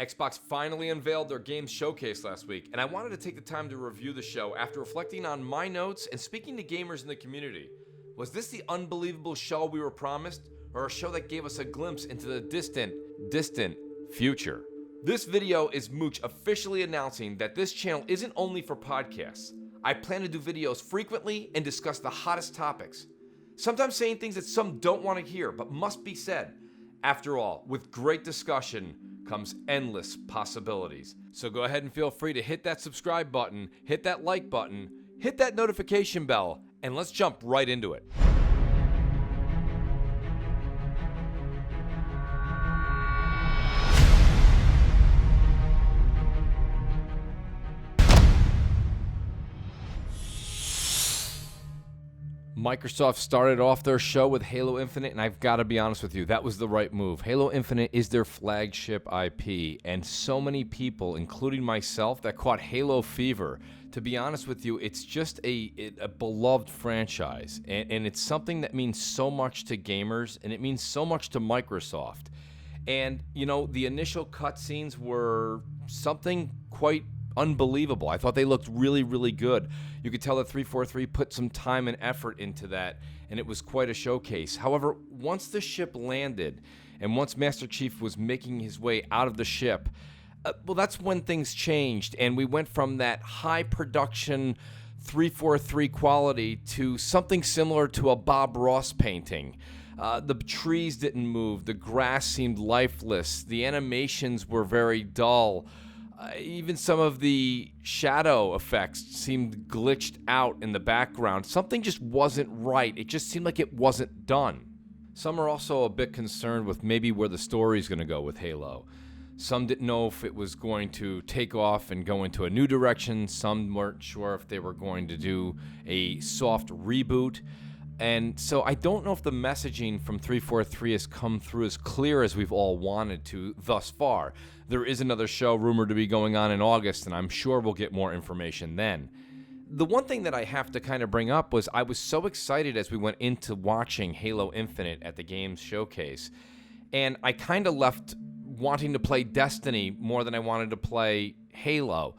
Xbox finally unveiled their games showcase last week, and I wanted to take the time to review the show after reflecting on my notes and speaking to gamers in the community. Was this the unbelievable show we were promised, or a show that gave us a glimpse into the distant future? This video is Mooch officially announcing that this channel isn't only for podcasts. I plan to do videos frequently and discuss the hottest topics. Sometimes saying things that some don't want to hear, but must be said. After all, with great discussion comes endless possibilities. So go ahead and feel free to hit that subscribe button, hit that like button, hit that notification bell, and let's jump right into it. Microsoft started off their show with Halo Infinite, and I've got to be honest with you, that was the right move. Halo Infinite is their flagship IP, and so many people, including myself, that caught Halo fever. To be honest with you, it's just a beloved franchise, and it's something that means so much to gamers, and it means so much to Microsoft. And, you know, the initial cutscenes were something quite unbelievable. I thought they looked really, really good. You could tell that 343 put some time and effort into that, and it was quite a showcase. However, once the ship landed, and once Master Chief was making his way out of the ship, well, that's when things changed, and we went from that high production 343 quality to something similar to a Bob Ross painting. The trees didn't move, the grass seemed lifeless, the animations were very dull. Even some of the shadow effects seemed glitched out in the background. Something just wasn't right. It just seemed like it wasn't done. Some are also a bit concerned with maybe where the story's going to go with Halo. Some didn't know if it was going to take off and go into a new direction. Some weren't sure if they were going to do a soft reboot. And so I don't know if the messaging from 343 has come through as clear as we've all wanted to thus far. There is another show rumored to be going on in August, and I'm sure we'll get more information then. The one thing that I have to kind of bring up was I was so excited as we went into watching Halo Infinite at the games showcase, and I kind of left wanting to play Destiny more than I wanted to play Halo.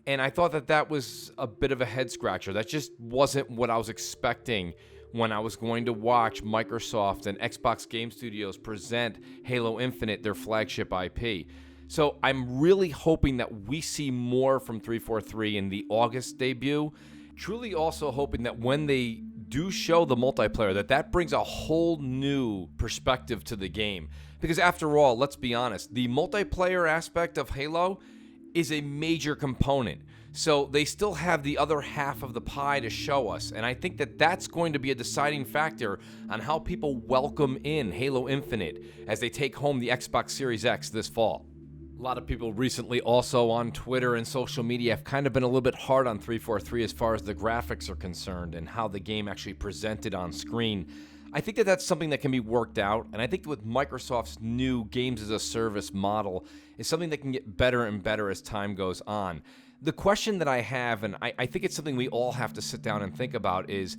And I thought that that was a bit of a head scratcher. That just wasn't what I was expecting when I was going to watch Microsoft and Xbox Game Studios present Halo Infinite, their flagship IP. So I'm really hoping that we see more from 343 in the August debut. Truly also hoping that when they do show the multiplayer, that brings a whole new perspective to the game. Because after all, let's be honest, the multiplayer aspect of Halo is a major component. So they still have the other half of the pie to show us, and I think that that's going to be a deciding factor on how people welcome in Halo Infinite as they take home the Xbox Series X this fall. A lot of people recently also on Twitter and social media have kind of been a little bit hard on 343 as far as the graphics are concerned and how the game actually presented on screen. I think that that's something that can be worked out, and I think that with Microsoft's new games as a service model is something that can get better and better as time goes on. The question that I have, and I think it's something we all have to sit down and think about, is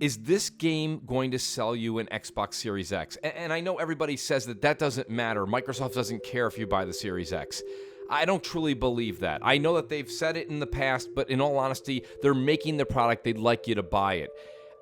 this game going to sell you an Xbox Series X? And I know everybody says that doesn't matter. Microsoft doesn't care if you buy the Series X. I don't truly believe that. I know that they've said it in the past, but in all honesty, they're making the product. They'd like you to buy it.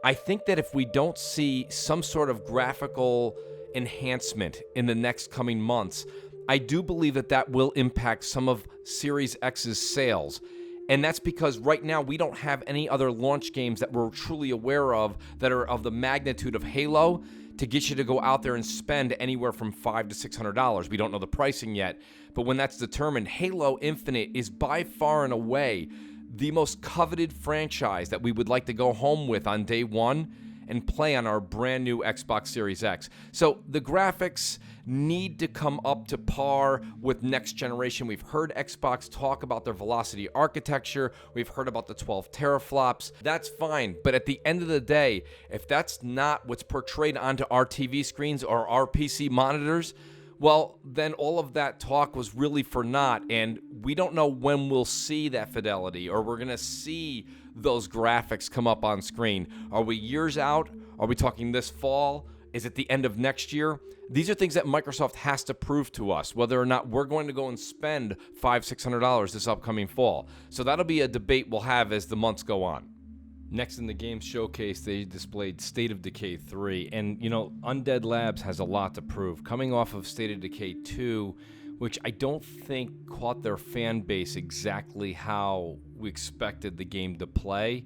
I think that if we don't see some sort of graphical enhancement in the next coming months, I do believe that will impact some of Series X's sales. And that's because right now we don't have any other launch games that we're truly aware of that are of the magnitude of Halo to get you to go out there and spend anywhere from $500 to $600. We don't know the pricing yet, but when that's determined, Halo Infinite is by far and away the most coveted franchise that we would like to go home with on day one and play on our brand new Xbox Series X. So the graphics need to come up to par with next generation. We've heard Xbox talk about their velocity architecture. We've heard about the 12 teraflops. That's fine. But at the end of the day, if that's not what's portrayed onto our TV screens or our PC monitors, well, then all of that talk was really for naught, and we don't know when we'll see that fidelity or we're going to see those graphics come up on screen. Are we years out? Are we talking this fall? Is it the end of next year? These are things that Microsoft has to prove to us, whether or not we're going to go and spend $500-$600 this upcoming fall. So that'll be a debate we'll have as the months go on. Next in the game showcase, they displayed State of Decay 3. And, Undead Labs has a lot to prove. Coming off of State of Decay 2, which I don't think caught their fan base exactly how we expected the game to play.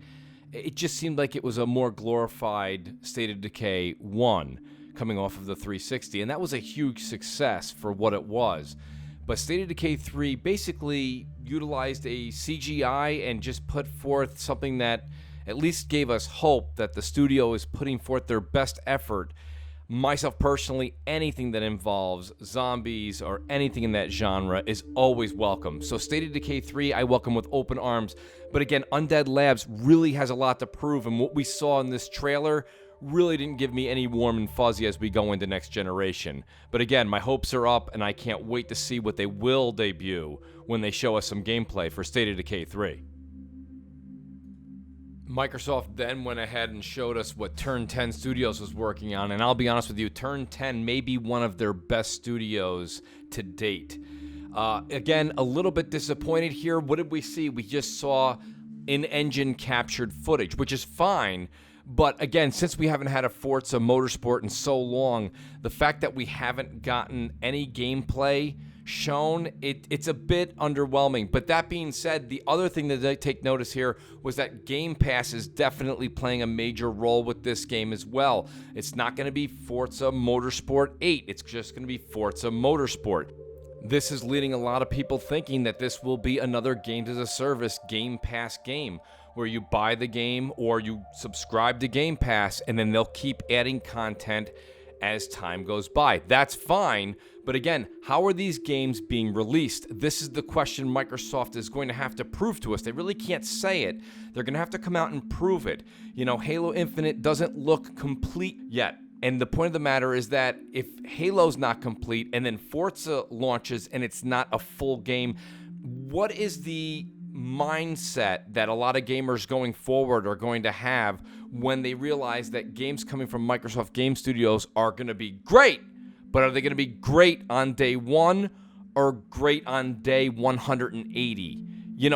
It just seemed like it was a more glorified State of Decay 1 coming off of the 360. And that was a huge success for what it was. But State of Decay 3 basically utilized a CGI and just put forth something that at least gave us hope that the studio is putting forth their best effort. Myself personally, anything that involves zombies or anything in that genre is always welcome. So State of Decay 3, I welcome with open arms. But again, Undead Labs really has a lot to prove, and what we saw in this trailer really didn't give me any warm and fuzzy as we go into next generation. But again, my hopes are up, and I can't wait to see what they will debut when they show us some gameplay for State of Decay 3. Microsoft then went ahead and showed us what Turn 10 Studios was working on, and I'll be honest with you, Turn 10 may be one of their best studios to date. Again, a little bit disappointed here. What did we see? We just saw in-engine captured footage, which is fine, but again, since we haven't had a Forza Motorsport in so long, the fact that we haven't gotten any gameplay shown, it's a bit underwhelming. But that being said, the other thing that I take notice here was that Game Pass is definitely playing a major role with this game as well. It's not going to be Forza Motorsport 8. It's just going to be Forza Motorsport. This is leading a lot of people thinking that this will be another games as a service Game Pass game, where you buy the game or you subscribe to Game Pass and then they'll keep adding content as time goes by. That's fine, but again, how are these games being released? This is the question Microsoft is going to have to prove to us. They really can't say it. They're going to have to come out and prove it. Halo Infinite doesn't look complete yet. And the point of the matter is that if Halo's not complete and then Forza launches and it's not a full game, what is the mindset that a lot of gamers going forward are going to have when they realize that games coming from Microsoft Game Studios are going to be great, but are they going to be great on day 1 or great on day 180?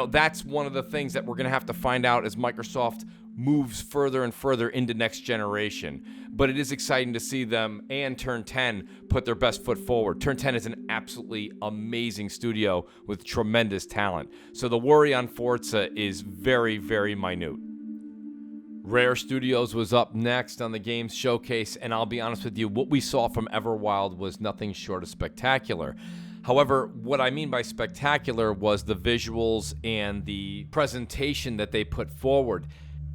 That's one of the things that we're going to have to find out as Microsoft moves further and further into next generation. But it is exciting to see them and Turn 10 put their best foot forward. Turn 10 is an absolutely amazing studio with tremendous talent. So the worry on Forza is very, very minute. Rare Studios was up next on the games showcase, and I'll be honest with you, what we saw from Everwild was nothing short of spectacular. However, what I mean by spectacular was the visuals and the presentation that they put forward.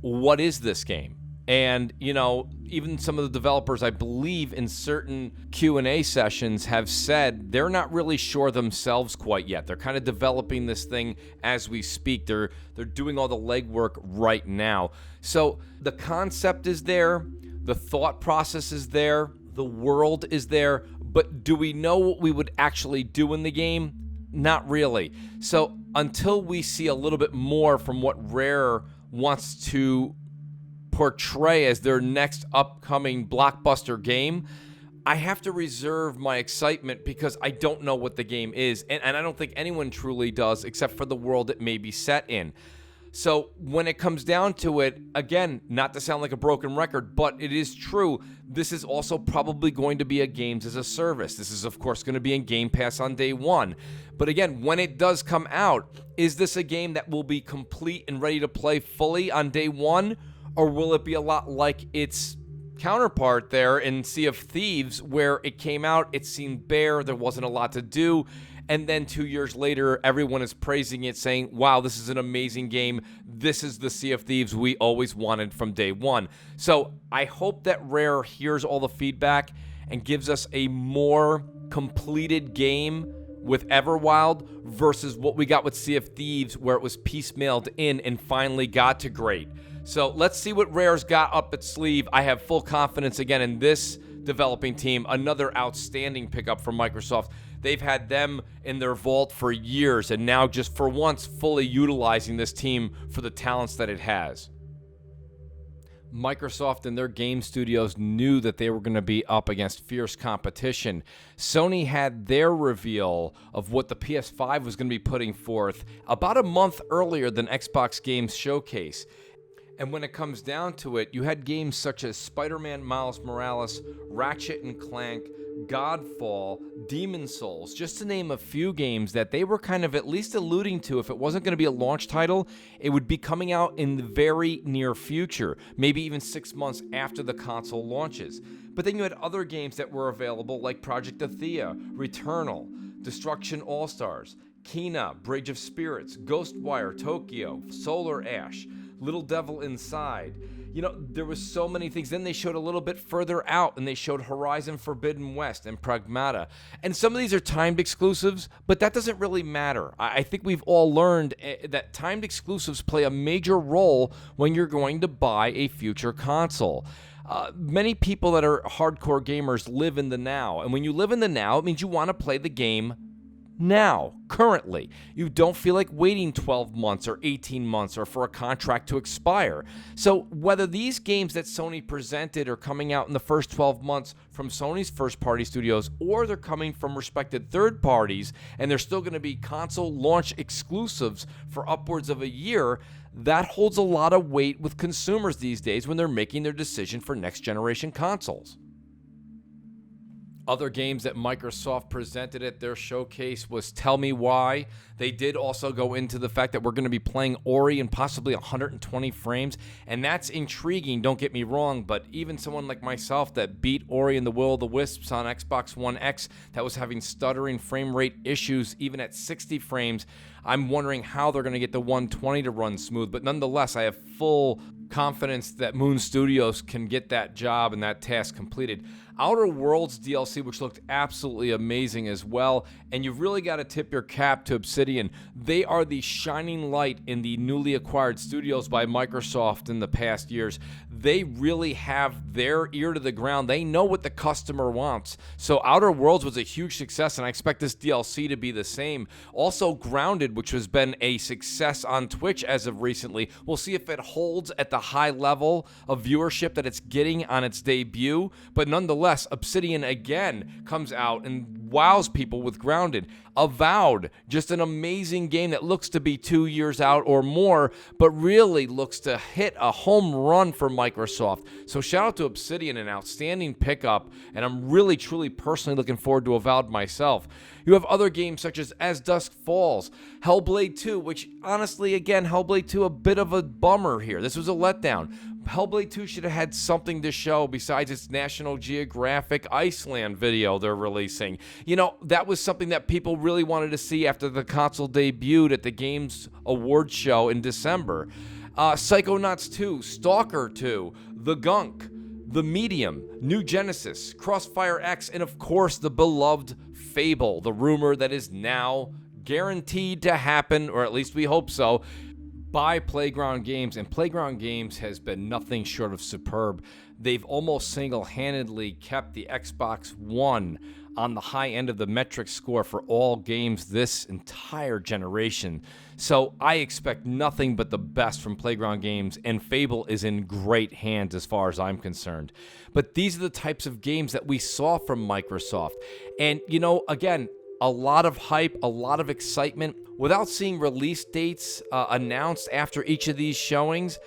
What is this game? And, even some of the developers, I believe, in certain Q&A sessions have said they're not really sure themselves quite yet. They're kind of developing this thing as we speak. They're doing all the legwork right now. So the concept is there, the thought process is there, the world is there, but do we know what we would actually do in the game? Not really. So until we see a little bit more from what Rare wants to portray as their next upcoming blockbuster game, I have to reserve my excitement because I don't know what the game is, and I don't think anyone truly does except for the world it may be set in. So when it comes down to it, again, not to sound like a broken record, but it is true, this is also probably going to be a games as a service. This is, of course, going to be in Game Pass on day 1. But again, when it does come out, is this a game that will be complete and ready to play fully on day 1? Or will it be a lot like its counterpart there in Sea of Thieves, where it came out, it seemed bare, there wasn't a lot to do, and then 2 years later, everyone is praising it, saying, wow, this is an amazing game. This is the Sea of Thieves we always wanted from day 1. So I hope that Rare hears all the feedback and gives us a more completed game with Everwild versus what we got with Sea of Thieves, where it was piecemealed in and finally got to great. So let's see what Rare's got up its sleeve. I have full confidence again in this developing team. Another outstanding pickup from Microsoft. They've had them in their vault for years, and now just for once fully utilizing this team for the talents that it has. Microsoft and their game studios knew that they were going to be up against fierce competition. Sony had their reveal of what the PS5 was going to be putting forth about a month earlier than Xbox Games Showcase. And when it comes down to it, you had games such as Spider-Man Miles Morales, Ratchet & Clank, Godfall, Demon's Souls, just to name a few games that they were kind of at least alluding to. If it wasn't going to be a launch title, it would be coming out in the very near future, maybe even 6 months after the console launches. But then you had other games that were available like Project Athea, Returnal, Destruction All-Stars, Kena, Bridge of Spirits, Ghostwire Tokyo, Solar Ash, Little Devil Inside. You know, there was so many things. Then they showed a little bit further out, and they showed Horizon Forbidden West and Pragmata. And some of these are timed exclusives, but that doesn't really matter. I think we've all learned that timed exclusives play a major role when you're going to buy a future console. Many people that are hardcore gamers live in the now. And when you live in the now, it means you want to play the game now, currently. You don't feel like waiting 12 months or 18 months or for a contract to expire. So whether these games that Sony presented are coming out in the first 12 months from Sony's first-party studios, or they're coming from respected third parties and they're still going to be console launch exclusives for upwards of a year, that holds a lot of weight with consumers these days when they're making their decision for next-generation consoles. Other games that Microsoft presented at their showcase was Tell Me Why. They did also go into the fact that we're going to be playing Ori in possibly 120 frames, and that's intriguing, don't get me wrong, but even someone like myself that beat Ori and the Will of the Wisps on Xbox One X that was having stuttering frame rate issues even at 60 frames, I'm wondering how they're going to get the 120 to run smooth, but nonetheless, I have full confidence that Moon Studios can get that job and that task completed. Outer Worlds DLC, which looked absolutely amazing as well, and you've really got to tip your cap to Obsidian. They are the shining light in the newly acquired studios by Microsoft in the past years. They really have their ear to the ground. They know what the customer wants. So Outer Worlds was a huge success, and I expect this DLC to be the same. Also Grounded, which has been a success on Twitch as of recently. We'll see if it holds at the high level of viewership that it's getting on its debut, but nonetheless, Obsidian again comes out and wows people with Grounded. Avowed, just an amazing game that looks to be 2 years out or more, but really looks to hit a home run for Microsoft. So shout out to Obsidian, an outstanding pickup, and I'm really, truly, personally looking forward to Avowed myself. You have other games such as Dusk Falls, Hellblade 2, which honestly, again, Hellblade 2, a bit of a bummer here. This was a letdown. Hellblade 2 should have had something to show besides its National Geographic Iceland video they're releasing. You know, that was something that people really wanted to see after the console debuted at the Games Awards show in December. Psychonauts 2, Stalker 2, The Gunk, The Medium, New Genesis, Crossfire X, and of course the beloved Fable, the rumor that is now guaranteed to happen, or at least we hope so, by Playground Games. And Playground Games has been nothing short of superb. They've almost single-handedly kept the Xbox One on the high end of the metric score for all games this entire generation. So I expect nothing but the best from Playground Games, and Fable is in great hands as far as I'm concerned. But these are the types of games that we saw from Microsoft. And, you know, again, a lot of hype, a lot of excitement. Without seeing release dates announced after each of these showings,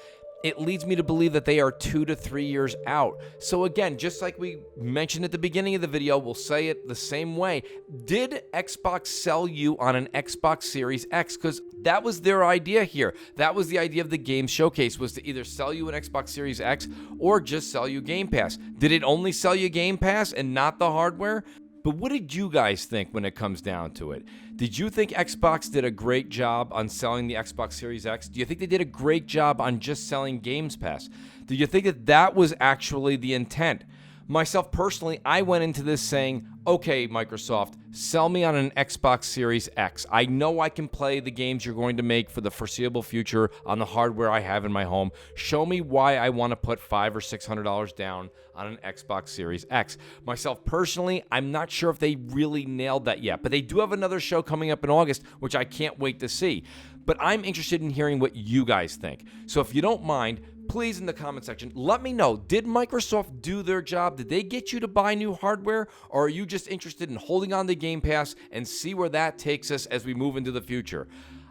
it leads me to believe that they are 2 to 3 years out. So again, just like we mentioned at the beginning of the video, we'll say it the same way. Did Xbox sell you on an Xbox Series X? Because that was their idea here. That was the idea of the game showcase, was to either sell you an Xbox Series X or just sell you Game Pass. Did it only sell you Game Pass and not the hardware? But what did you guys think when it comes down to it? Did you think Xbox did a great job on selling the Xbox Series X? Do you think they did a great job on just selling Games Pass? Do you think that that was actually the intent? Myself personally, I went into this saying, okay, Microsoft, sell me on an Xbox Series X. I know I can play the games you're going to make for the foreseeable future on the hardware I have in my home. Show me why I want to put $500 or $600 down on an Xbox Series X. Myself personally, I'm not sure if they really nailed that yet, but they do have another show coming up in August, which I can't wait to see. But I'm interested in hearing what you guys think. So if you don't mind, please in the comment section, let me know, did Microsoft do their job? Did they get you to buy new hardware, or are you just interested in holding on to Game Pass and see where that takes us as we move into the future?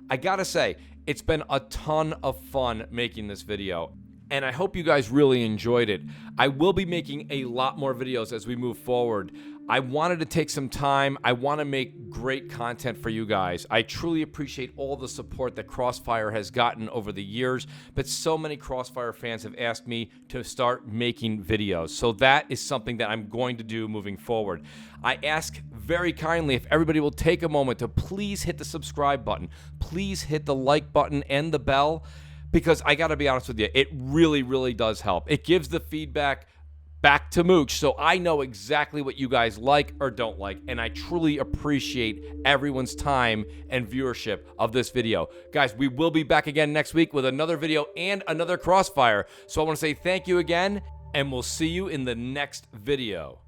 I gotta say, it's been a ton of fun making this video, and I hope you guys really enjoyed it. I will be making a lot more videos as we move forward. I wanted to take some time. I want to make great content for you guys. I truly appreciate all the support that Crossfire has gotten over the years, but so many Crossfire fans have asked me to start making videos. So that is something that I'm going to do moving forward. I ask very kindly if everybody will take a moment to please hit the subscribe button. Please hit the like button and the bell, because I got to be honest with you, it really, really does help. It gives the feedback back to Mooch, so I know exactly what you guys like or don't like, and I truly appreciate everyone's time and viewership of this video. Guys, we will be back again next week with another video and another Crossfire, so I want to say thank you again, and we'll see you in the next video.